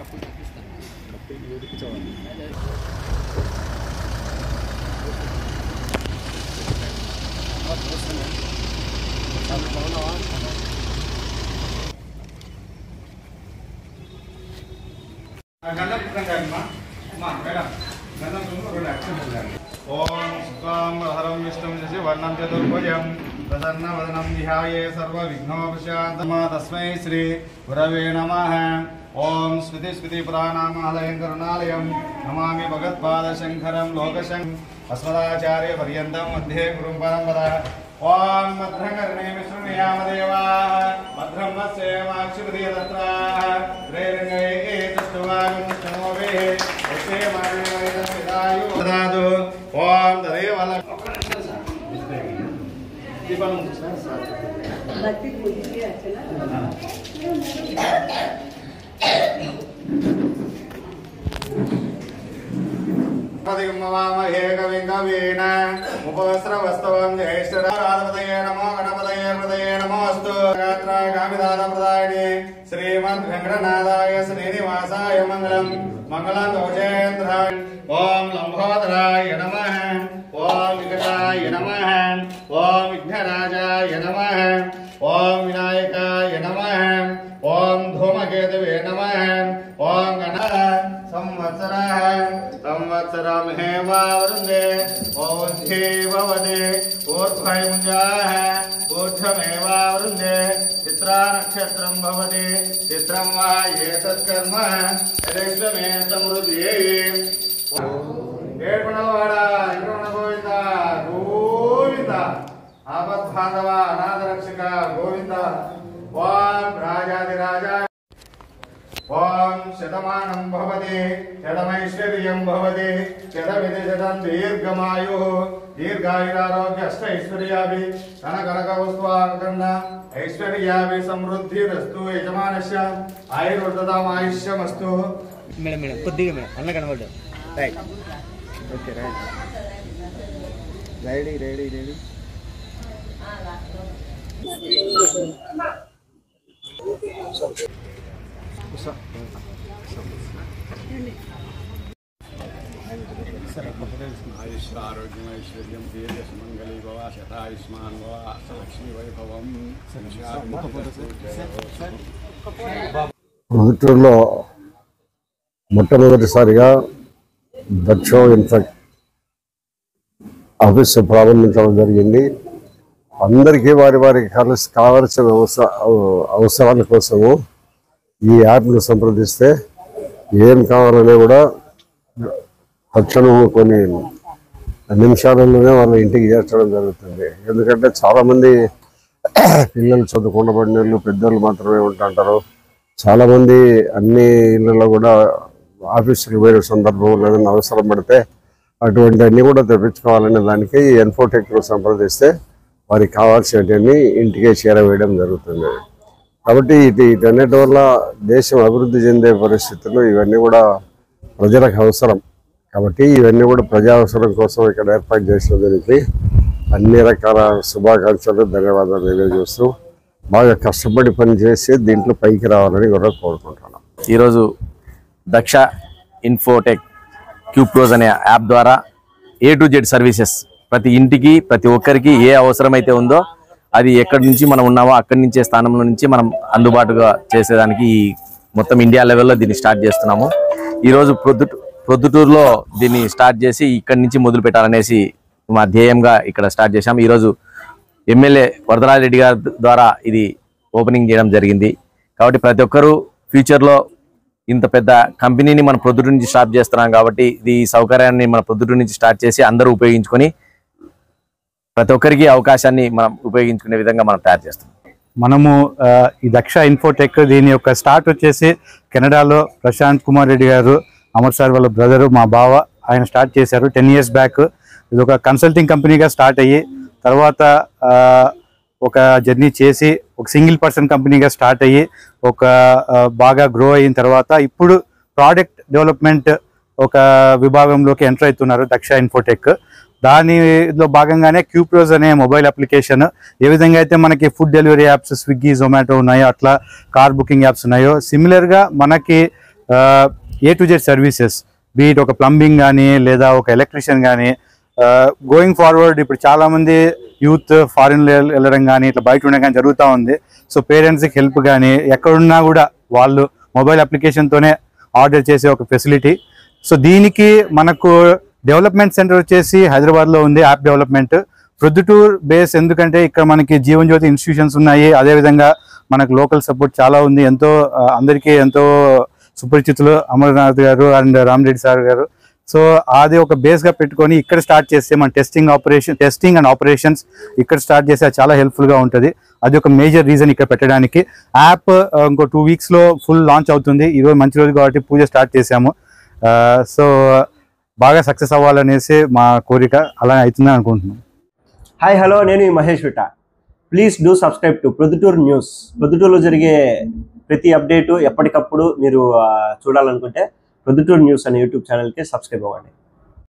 ओम शुक्लांबरधरं विष्णुं शशिवर्णं चतुर्भुजं प्रसन्नवदनं ध्याये सर्वविघ्नोपशान्तये तस्मै श्री गुरवे नमः। ओम स्मृतिस्मृतिपुराणामालयं करुणालयं नमामि भगवत्पादशङ्करं लोकशङ्करम् अस्मदाचार्यपर्यन्तं मध्ये गुरुं परम्परा। ओम भद्रं कर्णेभिः शृणुयामदेवाः भद्रं पश्येमाक्षिपतियतत्राः त्रैरङ्गैस्तुवागुंष्णोभिः यस्येमाविदायो ओम तदेव पतिगमवामहे कविं कवीन उपवस्त्रवस्तवं ज्येष्ठराधपतये नमो गणपतये हृदये नमोऽस्तु। गात्रागामिदानप्रदायिने श्रीमद्वेङ्कटनाथाय श्रीनिवासाय मङ्गलम् मंगलं दोषेन्द्राय। ओम लंबोदराय नमः। ओम विकटाय नमः। ओम विघ्नराजाय नमः। ओम विनायकाय नमः। ओम धूमकेतवे नमः। ओम गणः संवत्सरः संवत्सरं हेमावृन्दे ओद्धेववदे ऊर्ध्वयुञ्जाः ऊर्ध्वमेवावृन्दे चित्रा नक्षत्रं भवति चित्रं वा एतत्कर्म यदेष्टमे समृद्ध्ये। ఏడుకొండలవాడా వెంకటరమణ గోవింద గోవింద ఆపద్బాంధవ అనాథరక్షక గోవింద। ఓం రాజాదిరాజ ఓం శతమానం భవతి శతమైశ్వర్యం భవతి శతమితి శతం దీర్ఘమాయుః దీర్ఘాయురారోగ్య అష్టైశ్వర్యాభి కనకనకవస్తువాకర్ణ ఐశ్వర్యాభి సమృద్ధిరస్తు యజమానస్య ఆయుర్వర్ధతామాయుష్యమస్తు। మేడం మేడం కొద్దిగా మేడం అన్న కనబడ్డా right okay right ready ready ready आयुष आरोग्यम ऐश्वर्यम दीर्घसुमंगली भव शतायुष्मान भव अष्टलक्ष्मी वैभवम। ప్రొద్దుటూరులో మొట్టమొదటిసారిగా దక్ష ఇన్ఫెక్ట్ ఆఫీస్ ప్రారంభించడం జరిగింది। అందరికీ వారి వారికి కావలసిన అవసరాల కోసము ఈ యాప్ను సంప్రదిస్తే ఏం కావాలనే కూడా తక్షణం కొన్ని నిమిషాలలోనే వాళ్ళ ఇంటికి చేర్చడం జరుగుతుంది। ఎందుకంటే చాలామంది పిల్లలు చదువుకున్నబడిన వాళ్ళు పెద్దలు మాత్రమే ఉంటుంటారు। చాలామంది అన్ని ఇళ్ళల్లో కూడా ఆఫీసులకు పోయే సందర్భం ఏదైనా అవసరం పడితే అటువంటి అన్నీ కూడా తెప్పించుకోవాలనే దానికి ఇన్ఫోటెక్ను సంప్రదిస్తే వారికి కావాల్సినవన్నీ ఇంటికే చేరవేయడం జరుగుతుంది। కాబట్టి వీటన్నిటి వల్ల దేశం అభివృద్ధి చెందే పరిస్థితుల్లో ఇవన్నీ కూడా ప్రజలకు అవసరం। కాబట్టి ఇవన్నీ కూడా ప్రజా అవసరం కోసం ఇక్కడ ఏర్పాటు చేసిన దానికి అన్ని రకాల శుభాకాంక్షలు ధన్యవాదాలు తెలియజేస్తూ బాగా కష్టపడి పనిచేసి దీంట్లో పైకి రావాలని కూడా కోరుకుంటున్నాను। ఈరోజు దక్ష ఇన్ఫోటెక్ క్యూప్రోజ్ అనే యాప్ ద్వారా A to Z సర్వీసెస్ ప్రతి ఇంటికి ప్రతి ఒక్కరికి ఏ అవసరమైతే ఉందో అది ఎక్కడి నుంచి మనం ఉన్నామో అక్కడి నుంచే స్థానంలో నుంచి మనం అందుబాటుగా చేసేదానికి మొత్తం ఇండియా లెవెల్లో దీన్ని స్టార్ట్ చేస్తున్నాము। ఈరోజు ప్రొద్దుటూరులో దీన్ని స్టార్ట్ చేసి ఇక్కడి నుంచి మొదలు పెట్టాలనేసి మా ధ్యేయంగా ఇక్కడ స్టార్ట్ చేశాము। ఈరోజు ఎమ్మెల్యే వరదరాజరెడ్డి గారి ద్వారా ఇది ఓపెనింగ్ చేయడం జరిగింది। కాబట్టి ప్రతి ఒక్కరూ ఫ్యూచర్లో ఇంత పెద్ద కంపెనీని మన ప్రొద్దుటూరు నుంచి స్టార్ట్ చేస్తున్నాం కాబట్టి ఈ సౌకర్యాన్ని మన ప్రొద్దుటూరు నుంచి స్టార్ట్ చేసి అందరూ ఉపయోగించుకొని ప్రతి ఒక్కరికి అవకాశాన్ని మనం ఉపయోగించుకునే విధంగా మనం తయారు చేస్తున్నాం। మనము ఈ దక్ష ఇన్ఫోటెక్ దీని యొక్క స్టార్ట్ వచ్చేసి కెనడాలో ప్రశాంత్ కుమార్ రెడ్డి గారు అమర్ సార్ వాళ్ళ బ్రదరు మా బావ ఆయన స్టార్ట్ చేశారు 10 years బ్యాక్। ఇది ఒక కన్సల్టింగ్ కంపెనీగా స్టార్ట్ అయ్యి తర్వాత ఒక జర్నీ చేసి ఒక సింగిల్ పర్సన్ కంపెనీగా స్టార్ట్ అయ్యి ఒక బాగా గ్రో అయిన తర్వాత ఇప్పుడు ప్రోడక్ట్ డెవలప్మెంట్ ఒక విభాగంలోకి ఎంటర్ అవుతున్నారు దక్ష ఇన్ఫోటెక్। దానిలో భాగంగానే క్యూప్రోజ్ అనే మొబైల్ అప్లికేషన్ ఏ విధంగా అయితే మనకి food delivery apps Swiggy Zomato ఉన్నాయో అట్లా కార్ బుకింగ్ యాప్స్ ఉన్నాయో సిమిలర్గా మనకి A to Z services, beat ఒక ప్లంబింగ్ కానీ లేదా ఒక ఎలక్ట్రీషియన్ కానీ. గోయింగ్ ఫార్వర్డ్ ఇప్పుడు చాలామంది యూత్ ఫారిన్ వెళ్ళడం కానీ ఇట్లా బయట ఉండడం కానీ జరుగుతూ ఉంది. సో పేరెంట్స్కి హెల్ప్ కానీ ఎక్కడున్నా కూడా వాళ్ళు మొబైల్ అప్లికేషన్తోనే ఆర్డర్ చేసే ఒక ఫెసిలిటీ. సో దీనికి మనకు డెవలప్మెంట్ సెంటర్ వచ్చేసి హైదరాబాద్లో ఉంది, యాప్ డెవలప్మెంట్. ప్రొద్దుటూర్ బేస్ ఎందుకంటే ఇక్కడ మనకి జీవన్ జ్యోతి ఇన్స్టిట్యూషన్స్ ఉన్నాయి, అదేవిధంగా మనకు లోకల్ సపోర్ట్ చాలా ఉంది. అందరికీ ఎంతో సుపరిచితులు అమర్నాథ్ గారు అండ్ రామరెడ్డి సార్ గారు. సో అది ఒక బేస్గా పెట్టుకొని ఇక్కడ స్టార్ట్ చేస్తే మన టెస్టింగ్ అండ్ ఆపరేషన్స్ ఇక్కడ స్టార్ట్ చేస్తే అది చాలా హెల్ప్ఫుల్గా ఉంటుంది. అది ఒక మేజర్ రీజన్ ఇక్కడ పెట్టడానికి. యాప్ ఇంకో 2 వీక్స్లో ఫుల్ లాంచ్ అవుతుంది. ఈరోజు మంచి రోజు కాబట్టి పూజ స్టార్ట్ చేశాము. సో బాగా సక్సెస్ అవ్వాలనేసి మా కోరిక, అలా అవుతుందని అనుకుంటున్నాం. హాయ్ హలో, నేను మహేష్ విట. Please do subscribe to Proddatur news. ప్రొద్దుటూరులో జరిగే ప్రతి అప్డేటు ఎప్పటికప్పుడు మీరు చూడాలనుకుంటే ప్రొద్దుటూరు న్యూస్ అనే యూట్యూబ్ ఛానల్కి సబ్స్క్రైబ్ అవ్వండి.